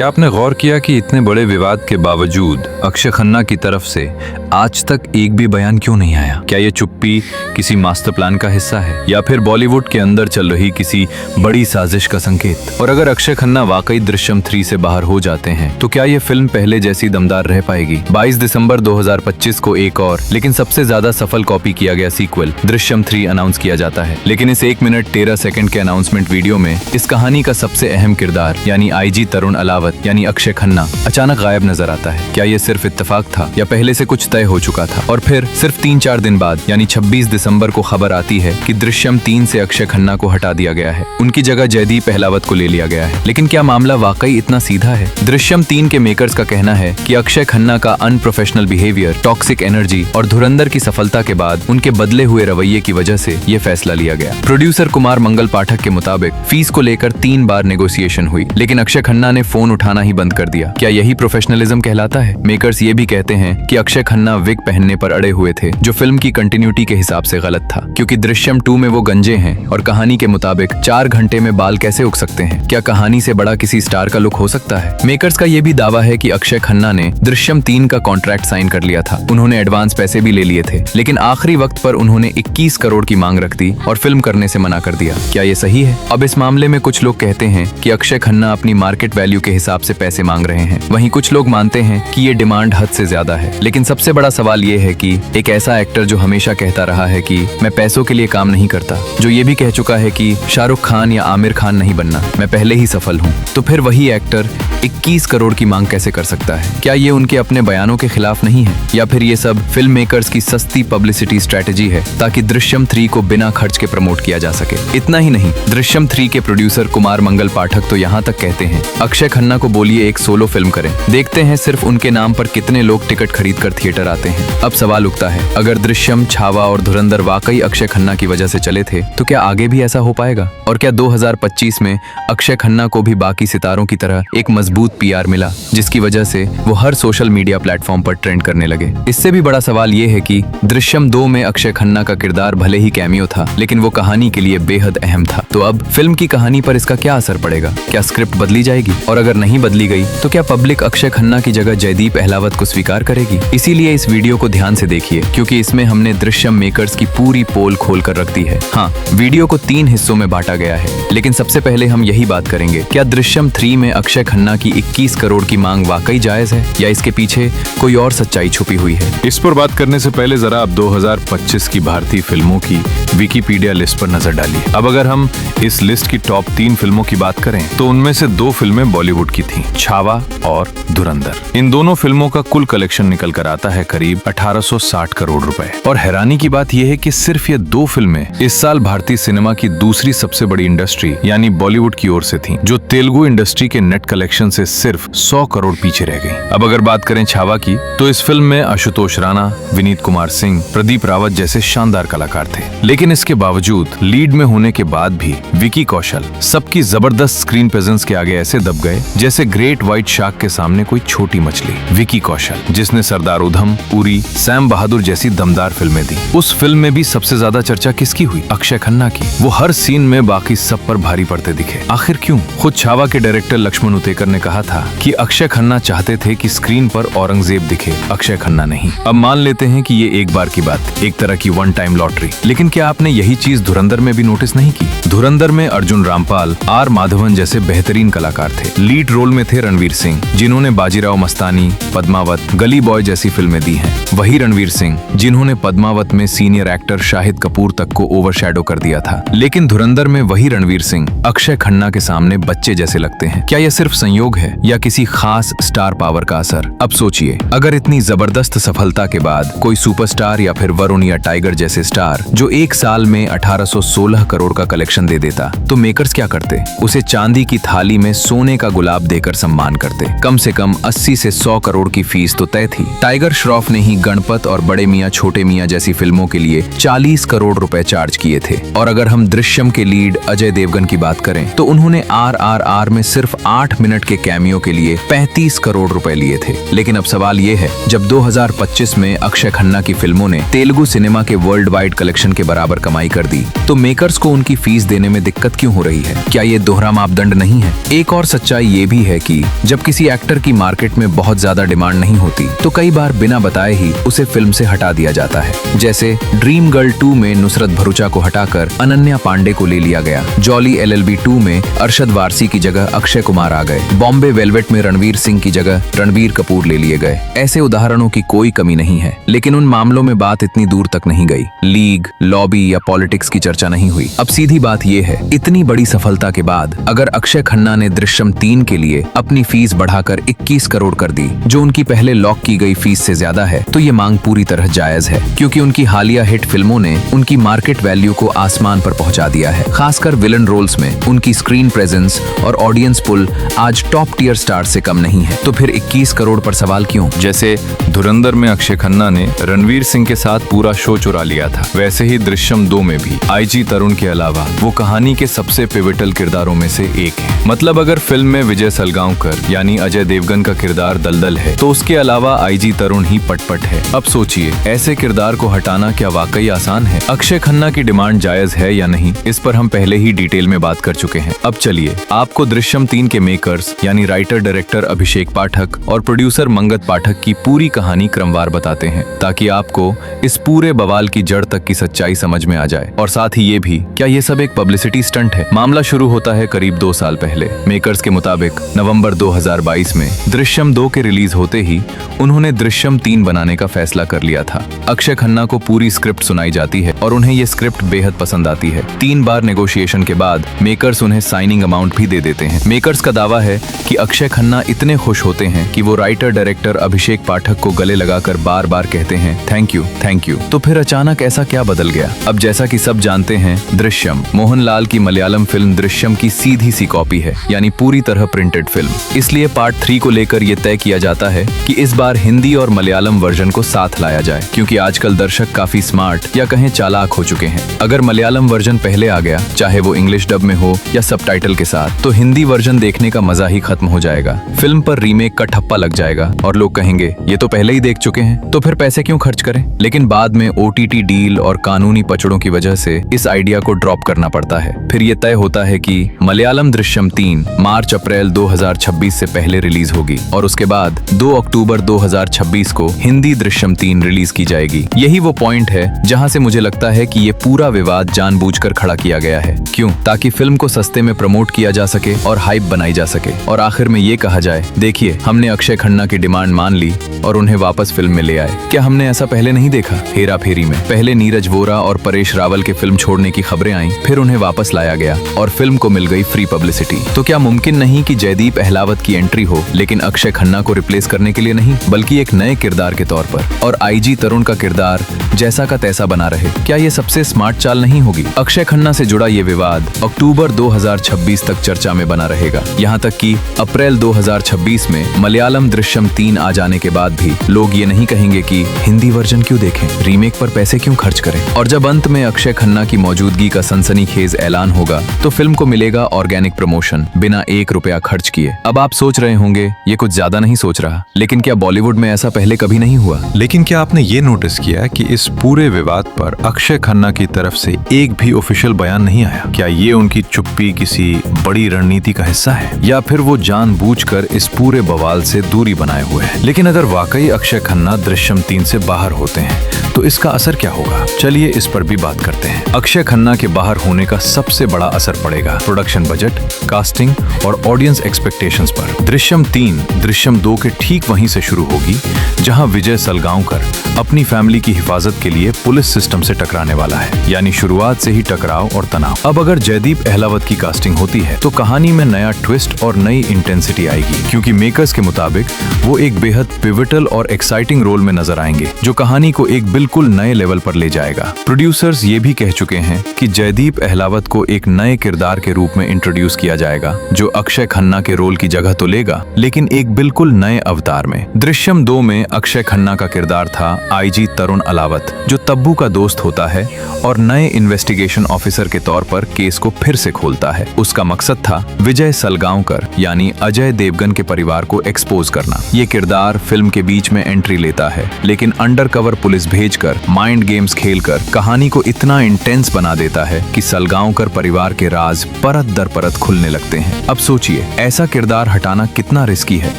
क्या आपने गौर किया कि इतने बड़े विवाद के बावजूद अक्षय खन्ना की तरफ से आज तक एक भी बयान क्यों नहीं आया? क्या ये चुप्पी किसी मास्टर प्लान का हिस्सा है या फिर बॉलीवुड के अंदर चल रही किसी बड़ी साजिश का संकेत? और अगर अक्षय खन्ना वाकई दृश्यम 3 से बाहर हो जाते हैं तो क्या ये फिल्म पहले जैसी दमदार रह पाएगी? 22 दिसंबर 2025 को एक और लेकिन सबसे ज्यादा सफल कॉपी किया गया सीक्वल दृश्यम 3 अनाउंस किया जाता है। लेकिन इस 1 मिनट 13 सेकंड के अनाउंसमेंट वीडियो में इस कहानी का सबसे अहम किरदार यानी आईजी तरुण अलावत यानी अक्षय खन्ना अचानक गायब नजर आता है। क्या ये सिर्फ इत्तेफाक था या पहले से कुछ तय हो चुका था? और फिर सिर्फ 3-4 दिन बाद यानी 26 दिसंबर को खबर आती है कि दृश्यम 3 से अक्षय खन्ना को हटा दिया गया है, उनकी जगह जयदीप अहलावत को ले लिया गया है। लेकिन क्या मामला वाकई इतना सीधा है? दृश्यम 3 के मेकर्स का कहना है कि अक्षय खन्ना का अनप्रोफेशनल बिहेवियर, टॉक्सिक एनर्जी और धुरंधर की सफलता के बाद उनके बदले हुए रवैये की वजह से ये फैसला लिया गया। प्रोड्यूसर कुमार मंगल पाठक के मुताबिक फीस को लेकर 3 बार नेगोशिएशन हुई, लेकिन अक्षय खन्ना ने फोन उठाना ही बंद कर दिया। क्या यही प्रोफेशनलिज्म कहलाता है? मेकर्स ये भी कहते हैं कि अक्षय खन्ना विग पहनने पर अड़े हुए थे, जो फिल्म की कंटिन्यूटी के हिसाब से गलत था, क्योंकि दृश्यम 2 में वो गंजे हैं और कहानी के मुताबिक 4 घंटे में बाल कैसे उग सकते हैं? क्या कहानी से बड़ा किसी स्टार का लुक हो सकता है? मेकर्स का ये भी दावा है कि अक्षय खन्ना ने दृश्यम 3 का कॉन्ट्रैक्ट साइन कर लिया था, उन्होंने एडवांस पैसे भी ले लिए थे, लेकिन आखिरी वक्त पर उन्होंने 21 करोड़ की मांग रख दी और फिल्म करने से मना कर दिया। क्या ये सही है? अब इस मामले में कुछ लोग कहते हैं कि अक्षय खन्ना अपनी मार्केट वैल्यू के हिसाब से पैसे मांग रहे हैं, वहीं कुछ लोग मानते हैं कि ये डिमांड हद से ज्यादा है। लेकिन सबसे बड़ा सवाल ये है कि एक ऐसा एक्टर जो हमेशा कहता रहा है कि मैं पैसों के लिए काम नहीं करता, जो ये भी कह चुका है कि शाहरुख खान या आमिर खान नहीं बनना, मैं पहले ही सफल हूँ, तो फिर वही एक्टर 21 करोड़ की मांग कैसे कर सकता है? क्या ये उनके अपने बयानों के खिलाफ नहीं है, या फिर ये सब फिल्म मेकर्स की सस्ती पब्लिसिटी स्ट्रेटेजी है ताकि दृश्यम 3 को बिना खर्च के प्रमोट किया जा सके? इतना ही नहीं, दृश्यम 3 के प्रोड्यूसर कुमार मंगल पाठक तो यहाँ तक कहते हैं अक्षय खन्ना को बोलिए एक सोलो फिल्म करें, देखते हैं सिर्फ उनके नाम पर कितने लोग टिकट खरीद कर थिएटर आते हैं। अब सवाल उठता है, अगर दृश्यम, छावा और धुरंधर वाकई अक्षय खन्ना की वजह से चले थे तो क्या आगे भी ऐसा हो पाएगा? और क्या 2025 में अक्षय खन्ना को भी बाकी सितारों की तरह एक मजबूत पीआर मिला जिसकी वजह से वो हर सोशल मीडिया प्लेटफॉर्म पर ट्रेंड करने लगे? इससे भी बड़ा सवाल ये है कि दृश्यम 2 में अक्षय खन्ना का किरदार भले ही कैमियो था, लेकिन वो कहानी के लिए बेहद अहम था। तो अब फिल्म की कहानी पर इसका क्या असर पड़ेगा? क्या स्क्रिप्ट बदली जाएगी? और अगर नहीं बदली गई तो क्या पब्लिक अक्षय खन्ना की जगह जयदीप अहलावत को स्वीकार करेगी? इसीलिए इस वीडियो को ध्यान से देखिए, क्योंकि इसमें हमने दृश्यम मेकर्स की पूरी पोल खोल कर रख दी है। हाँ, वीडियो को 3 हिस्सों में बांटा गया है, लेकिन सबसे पहले हम यही बात करेंगे, क्या दृश्यम 3 में अक्षय खन्ना की 21 करोड़ की मांग वाकई जायज है या इसके पीछे कोई और सच्चाई छुपी हुई है? इस पर बात करने से पहले जरा आप 2025 की भारतीय फिल्मों की विकिपीडिया लिस्ट पर नजर डालिए। अब अगर हम इस लिस्ट की टॉप 3 फिल्मों की बात करें तो उनमें से 2 फिल्में बॉलीवुड की थीं, छावा और धुरंधर। इन दोनों फिल्मों का कुल कलेक्शन निकल कर आता है करीब 1860 करोड़ रुपए। और हैरानी की बात यह है कि सिर्फ ये 2 फिल्में इस साल भारतीय सिनेमा की दूसरी सबसे बड़ी इंडस्ट्री यानी बॉलीवुड की ओर से थीं, जो तेलुगु इंडस्ट्री के नेट कलेक्शन से सिर्फ 100 करोड़ पीछे रह गई। अब अगर बात करें छावा की, तो इस फिल्म में आशुतोष राणा, विनीत कुमार सिंह, प्रदीप रावत जैसे शानदार कलाकार थे, लेकिन इसके बावजूद लीड में होने के बाद भी विकी कौशल सबकी जबरदस्त स्क्रीन प्रेजेंस के आगे ऐसे दब गए जैसे ग्रेट व्हाइट शार्क के सामने कोई छोटी मछली। विकी कौशल, जिसने सरदार उधम, उरी, सैम बहादुर जैसी दमदार फिल्में दी, उस फिल्म में भी सबसे ज्यादा चर्चा किसकी हुई? अक्षय खन्ना की। वो हर सीन में बाकी सब पर भारी पड़ते दिखे। आखिर क्यों? खुद छावा के डायरेक्टर लक्ष्मण उतेकर ने कहा था कि अक्षय खन्ना चाहते थे कि स्क्रीन पर औरंगजेब दिखे, अक्षय खन्ना नहीं। अब मान लेते हैं कि ये एक बार की बात, एक तरह की वन टाइम लॉटरी, लेकिन क्या आपने यही चीज धुरंधर में भी नोटिस नहीं की? धुरंधर में अर्जुन रामपाल, आर माधवन जैसे बेहतरीन कलाकार थे। लीड रोल में थे रणवीर सिंह, जिन्होंने बाजीराव मस्तानी, पद्मावत, गली बॉय जैसी फिल्में दी हैं। वही रणवीर सिंह जिन्होंने पद्मावत में सीनियर एक्टर शाहिद कपूर तक को ओवरशैडो कर दिया था। लेकिन धुरंधर में वही रणवीर सिंह अक्षय खन्ना के सामने बच्चे जैसे लगते हैं। क्या यह सिर्फ संयोग है या किसी खास स्टार पावर का असर? अब सोचिए, अगर इतनी जबरदस्त सफलता के बाद कोई सुपरस्टार या फिर वरुण या टाइगर जैसे स्टार जो एक साल में 1816 करोड़ का कलेक्शन दे देता, तो मेकर्स क्या करते? उसे चांदी की थाली में सोने का गुलाब देकर सम्मान करते। कम से कम 80 से 100 करोड़ की फीस तो तय थी। टाइगर श्रॉफ ने ही गणपत और बड़े मियाँ छोटे मियाँ जैसी फिल्मों के लिए 40 करोड़ रुपए चार्ज किए थे। और अगर हम दृश्यम के लीड अजय देवगन की बात करें तो उन्होंने RRR में सिर्फ 8 मिनट के कैमियो के लिए 35 करोड़ रुपए लिए थे। लेकिन अब सवाल ये है, जब 2025 में अक्षय खन्ना की फिल्मों ने तेलुगु सिनेमा के वर्ल्ड वाइड कलेक्शन के बराबर कमाई कर दी, तो मेकर्स को उनकी फीस देने में दिक्कत क्यों हो रही है? क्या ये दोहरा मापदंड नहीं है? एक और सच्चाई ये भी है कि जब किसी एक्टर की मार्केट में बहुत ज्यादा डिमांड नहीं होती, तो कई बार बिना बताए ही उसे फिल्म से हटा दिया जाता है। जैसे ड्रीम गर्ल 2 में नुसरत भरूचा को हटाकर अनन्या पांडे को ले लिया गया। जॉली LLB 2 में अरशद वारसी की जगह अक्षय कुमार आ गए। बॉम्बे वेलवेट में रणवीर सिंह की जगह रणबीर कपूर ले लिए गए। ऐसे उदाहरणों की कोई कमी नहीं है, लेकिन उन मामलों में बात इतनी दूर तक नहीं गई। लीग, लॉबी या पॉलिटिक्स की चर्चा नहीं हुई। अब सीधी बात यह है, इतनी बड़ी सफलता के बाद अगर अक्षय खन्ना ने दृश्यम 3 के लिए अपनी फीस बढ़ाकर 21 करोड़ कर दी, जो उनकी पहले लॉक की गई फीस से ज्यादा है, तो ये मांग पूरी तरह जायज है, क्योंकि उनकी हालिया हिट फिल्मों ने उनकी मार्केट वैल्यू को आसमान पर पहुंचा दिया है। खासकर विलन रोल्स में उनकी स्क्रीन प्रेजेंस और ऑडियंस पुल आज टॉप टियर स्टार से कम नहीं है। तो फिर 21 करोड़ पर सवाल क्यों? जैसे धुरंधर में अक्षय खन्ना ने रणवीर सिंह के साथ पूरा शो चुरा लिया था, वैसे ही दृश्यम 2 में भी IG तरुण के अलावा वो कहानी के सबसे पिवटल किरदारों में से एक है। मतलब अगर फिल्म में विजय सलगांवकर यानी अजय देवगन का किरदार दलदल है, तो उसके अलावा IG तरुण ही पटपट है। अब सोचिए, ऐसे किरदार को हटाना क्या वाकई आसान है? अक्षय खन्ना की डिमांड जायज है या नहीं, इस पर हम पहले ही डिटेल में बात कर चुके हैं। अब चलिए आपको दृश्यम 3 के मेकर्स यानी राइटर डायरेक्टर अभिषेक पाठक और प्रोड्यूसर मंगत पाठक की पूरी कहानी क्रमवार बताते हैं, ताकि आपको इस पूरे बवाल की जड़ तक की सच्चाई समझ में आ जाए। और साथ ही ये भी, क्या ये सब एक पब्लिसिटी स्टंट है? मामला शुरू होता है करीब 2 साल पहले। मेकर्स के मुताबिक नवंबर 2022 में दृश्यम 2 के रिलीज होते ही उन्होंने दृश्यम 3 बनाने का फैसला कर लिया था। अक्षय खन्ना को पूरी स्क्रिप्ट सुनाई जाती है और उन्हें ये स्क्रिप्ट बेहद पसंद आती है। 3 बार नेगोशिएशन के बाद मेकर्स उन्हें साइनिंग अमाउंट भी दे देते हैं। मेकर्स का दावा है कि अक्षय खन्ना इतने खुश होते हैं कि वो राइटर डायरेक्टर अभिषेक पाठक को गले लगाकर बार बार कहते हैं थैंक यू थैंक यू। तो फिर अचानक ऐसा क्या बदल गया? अब जैसा कि सब जानते हैं, दृश्यम मोहनलाल की मलयालम फिल्म दृश्यम की सीधी सी कॉपी है, यानी पूरी तरह प्रिंटेड फिल्म। इसलिए पार्ट 3 को लेकर ये तय किया जाता है कि इस बार हिंदी और मलयालम वर्जन को साथ लाया जाए, क्योंकि आजकल दर्शक काफी स्मार्ट या कहें चालाक हो चुके हैं। अगर मलयालम वर्जन पहले आ गया, चाहे वो इंग्लिश डब में हो या सबटाइटल के साथ, तो हिंदी वर्जन देखने का मजा ही खत्म हो जाएगा। फिल्म पर रीमेक का ठप्पा लग जाएगा और लोग कहेंगे ये तो पहले ही देख चुके हैं, तो फिर पैसे क्यों खर्च करें? लेकिन बाद में OTT डील और कानूनी पचड़ों की वजह से इस आइडिया को ड्रॉप करना पड़ता है। फिर ये तय होता है कि मलयालम दृश्यम 3 मार्च-अप्रैल 2026 से पहले रिलीज होगी और उसके बाद 2 अक्टूबर 2026 को हिंदी दृश्यम 3 रिलीज की जाएगी। यही वो पॉइंट है जहां से मुझे लगता है कि ये पूरा विवाद जानबूझकर खड़ा किया गया है। क्यों? ताकि फिल्म को सस्ते में प्रमोट किया जा सके और हाइप बनाई जा सके और आखिर में ये कहा जाए, देखिए हमने अक्षय खन्ना की डिमांड मान ली और उन्हें वापस फिल्म में ले आए। क्या हमने ऐसा पहले नहीं देखा? हेरा फेरी में पहले नीरज वोरा और परेश रावल के फिल्म छोड़ने की खबरें आईं, फिर उन्हें वापस लाया गया और फिल्म को मिल गई फ्री पब्लिसिटी। तो क्या मुमकिन नहीं कि जयदीप अहलावत की एंट्री हो, लेकिन अक्षय खन्ना को रिप्लेस करने के लिए नहीं, बल्कि एक नए किरदार के तौर पर, और IG तरुण का किरदार जैसा का तैसा बना रहे? क्या ये सबसे स्मार्ट चाल नहीं होगी? अक्षय खन्ना से जुड़ा ये विवाद अक्टूबर 2026 तक चर्चा में बना रहेगा, यहाँ तक कि अप्रैल 2026 में मलयालम दृश्यम 3 आ जाने के बाद भी लोग ये नहीं कहेंगे कि हिंदी वर्जन क्यों देखें, रीमेक पर पैसे क्यों खर्च करें। और जब अंत में अक्षय खन्ना की मौजूदगी का सनसनीखेज ऐलान होगा, तो फिल्म को मिलेगा ऑर्गेनिक प्रमोशन बिना 1 रुपया खर्च किए। अब आप सोच रहे होंगे ये कुछ ज्यादा नहीं सोच रहा, लेकिन क्या बॉलीवुड में ऐसा पहले कभी नहीं हुआ? लेकिन क्या आपने ये नोटिस किया कि इस पूरे विवाद पर अक्षय खन्ना की तरफ से एक भी ऑफिशियल बयान नहीं आया? क्या ये उनकी चुप्पी किसी बड़ी रणनीति का हिस्सा है, या फिर वो जानबूझकर इस पूरे बवाल से दूरी बनाए हुए हैं? लेकिन अगर वाकई अक्षय खन्ना दृश्यम 3 से बाहर होते हैं, तो इसका असर क्या होगा? चलिए इस पर भी बात करते हैं। अक्षय खन्ना के बाहर होने का सबसे बड़ा असर पड़ेगा प्रोडक्शन बजट, कास्टिंग और ऑडियंस एक्सपेक्टेशंस पर। दृश्यम 3 दृश्यम 2 के ठीक वहीं से शुरू होगी जहां विजय सलगांवकर अपनी फैमिली की हिफाजत के लिए पुलिस सिस्टम से टकराने वाला है, यानी शुरुआत से ही टकराव और तनाव। अब अगर जयदीप अहलावत की कास्टिंग होती है, तो कहानी में नया ट्विस्ट और नई इंटेंसिटी आएगी, क्योंकि मेकर्स के मुताबिक वो एक बेहद पिवटल और एक्साइटिंग रोल में नजर आएंगे, जो कहानी को एक बिल्कुल नए लेवल पर ले जाएगा। प्रोड्यूसर्स ये भी कह चुके हैं कि जयदीप अहलावत को एक नए किरदार के रूप में इंट्रोड्यूस किया जाएगा, जो अक्षय खन्ना के रोल की जगह तो लेगा, लेकिन एक बिल्कुल नए अवतार में। दृश्यम 2 में अक्षय खन्ना का किरदार था आईजी तरुण अलावत, जो तब्बू का दोस्त होता है और नए इन्वेस्टिगेशन ऑफिसर के तौर पर केस को फिर से खोलता है। उसका मकसद था विजय सलगांवकर यानी अजय देवगन के परिवार को एक्सपोज करना। ये किरदार फिल्म के बीच में एंट्री लेता है, लेकिन अंडरकवर पुलिस भेजकर माइंड गेम्स खेलकर कहानी को इतना इंटेंस बना देता है कि सलगांवकर परिवार के राज परत दर परत खुलने लगते हैं। अब सोचिए, ऐसा किरदार हटाना कितना रिस्की है।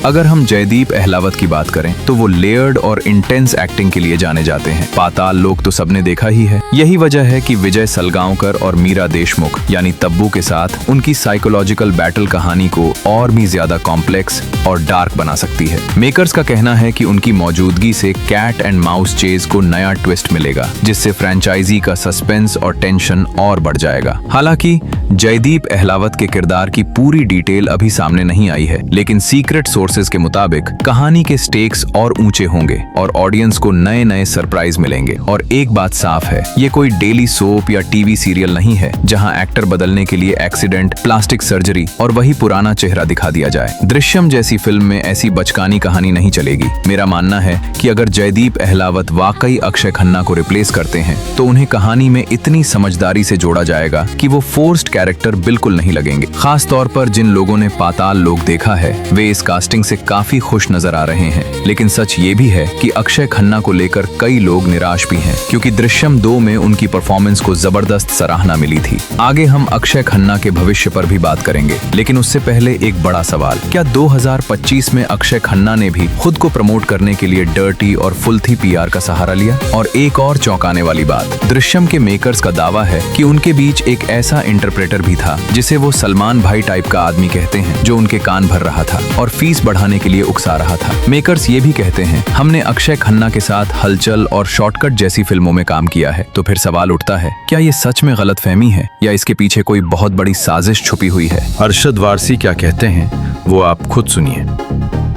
अगर हम जयदीप अहलावत की बात करें तो वो लेयर्ड और इंटेंस एक्टिंग के लिए जाने जाते हैं। पाताल लोक तो सबने देखा ही है। यही वजह है कि विजय सलगांवकर और मीरा देशमुख यानी तब्बू के साथ उनकी साइकोलॉजिकल बैटल कहानी को और भी ज्यादा कॉम्प्लेक्स और डार्क बना सकती है। मेकर्स का कहना है कि उनकी मौजूदगी से कैट एंड माउस चेज को नया ट्विस्ट मिलेगा, जिससे फ्रेंचाइजी का सस्पेंस और टेंशन और बढ़ जाएगा। हालांकि जयदीप अहलावत के किरदार की पूरी डिटेल अभी सामने नहीं आई है, लेकिन सीक्रेट सोर्सेज के मुताबिक कहानी के स्टेक्स और ऊंचे होंगे और ऑडियंस को नए नए सरप्राइज मिलेंगे। और एक बात साफ है, ये कोई डेली सोप या टीवी सीरियल नहीं है जहां एक्टर बदलने के लिए एक्सीडेंट, प्लास्टिक सर्जरी और वही पुराना चेहरा दिखा दिया जाए। दृश्यम जैसी फिल्म में ऐसी बचकानी कहानी नहीं चलेगी। मेरा मानना है कि अगर जयदीप अहलावत वाकई अक्षय खन्ना को रिप्लेस करते हैं तो उन्हें कहानी में इतनी समझदारी से जोड़ा जाएगा कि वो फोर्स्ड कैरेक्टर बिल्कुल नहीं लगेंगे। खास तौर पर जिन लोगों ने पाताल लोक देखा है वे इस कास्टिंग से काफी खुश नजर आ रहे हैं। लेकिन सच ये भी है कि अक्षय खन्ना को लेकर कई लोग निराश भी हैं, क्योंकि दृश्यम 2 में उनकी परफॉर्मेंस को जबरदस्त सराहना मिली थी। आगे हम अक्षय खन्ना के भविष्य पर भी बात करेंगे, लेकिन उससे पहले एक बड़ा सवाल, क्या 2025 में अक्षय खन्ना ने भी खुद को प्रमोट करने के लिए डर्टी और फुल्थी पीआर का सहारा लिया? और एक और चौंकाने वाली बात, दृश्यम के मेकर्स का दावा है कि उनके बीच एक ऐसा इंटरप्रेटर भी था जिसे वो सलमान भाई टाइप का आदमी कहते हैं, जो उनके कान भर रहा था और फीस बढ़ाने के लिए उकसा रहा था। मेकर्स ये भी कहते हैं, हमने अक्षय खन्ना के साथ हलचल और शॉर्टकट जैसी फिल्मों में काम किया है। तो फिर सवाल उठता है, क्या ये सच में गलतफहमी है या इसके पीछे कोई बहुत बड़ी साजिश छुपी हुई है? अरशद वारसी क्या कहते हैं वो आप खुद सुनिए।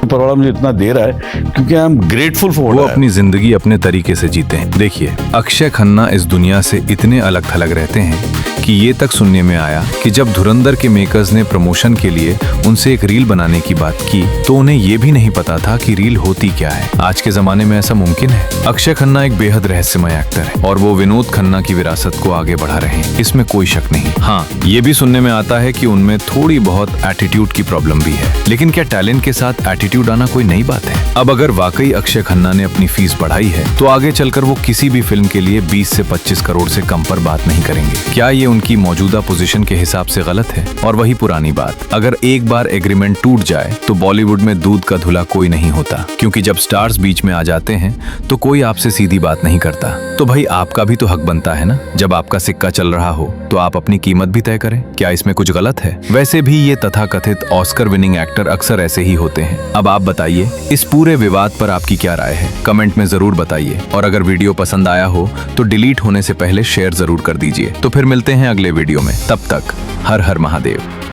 परिवार मुझे इतना दे रहा है क्योंकि आई एम ग्रेटफुल फॉर। वो अपनी जिंदगी अपने तरीके से जीते हैं। देखिए, अक्षय खन्ना इस दुनिया से इतने अलग थलग रहते हैं कि ये तक सुनने में आया कि जब धुरंधर के मेकर्स ने प्रमोशन के लिए उनसे एक रील बनाने की बात की तो उन्हें ये भी नहीं पता था कि रील होती क्या है। आज के जमाने में ऐसा मुमकिन है? अक्षय खन्ना एक बेहद रहस्यमय एक्टर है और वो विनोद खन्ना की विरासत को आगे बढ़ा रहे हैं, इसमें कोई शक नहीं। हाँ, ये भी सुनने में आता है कि उनमें थोड़ी बहुत एटीट्यूड की प्रॉब्लम भी है, लेकिन क्या टैलेंट के साथ एटीट्यूड आना कोई नई बात है? अब अगर वाकई अक्षय खन्ना ने अपनी फीस बढ़ाई है तो आगे चलकर वो किसी भी फिल्म के लिए 20 से 25 करोड़ से कम पर बात नहीं करेंगे। क्या ये उनकी मौजूदा पोजीशन के हिसाब से गलत है? और वही पुरानी बात, अगर एक बार एग्रीमेंट टूट जाए तो बॉलीवुड में दूध का धुला कोई नहीं होता, क्योंकि जब स्टार्स बीच में आ जाते हैं तो कोई आपसे सीधी बात नहीं करता। तो भाई आपका भी तो हक बनता है ना, जब आपका सिक्का चल रहा हो तो आप अपनी कीमत भी तय करें। क्या इसमें कुछ गलत है? वैसे भी ये तथाकथित ऑस्कर विनिंग एक्टर अक्सर ऐसे ही होते हैं। अब आप बताइए, इस पूरे विवाद पर आपकी क्या राय है? कमेंट में जरूर बताइए, और अगर वीडियो पसंद आया हो तो डिलीट होने से पहले शेयर जरूर कर दीजिए। तो फिर मिलते हैं अगले वीडियो में, तब तक हर हर महादेव।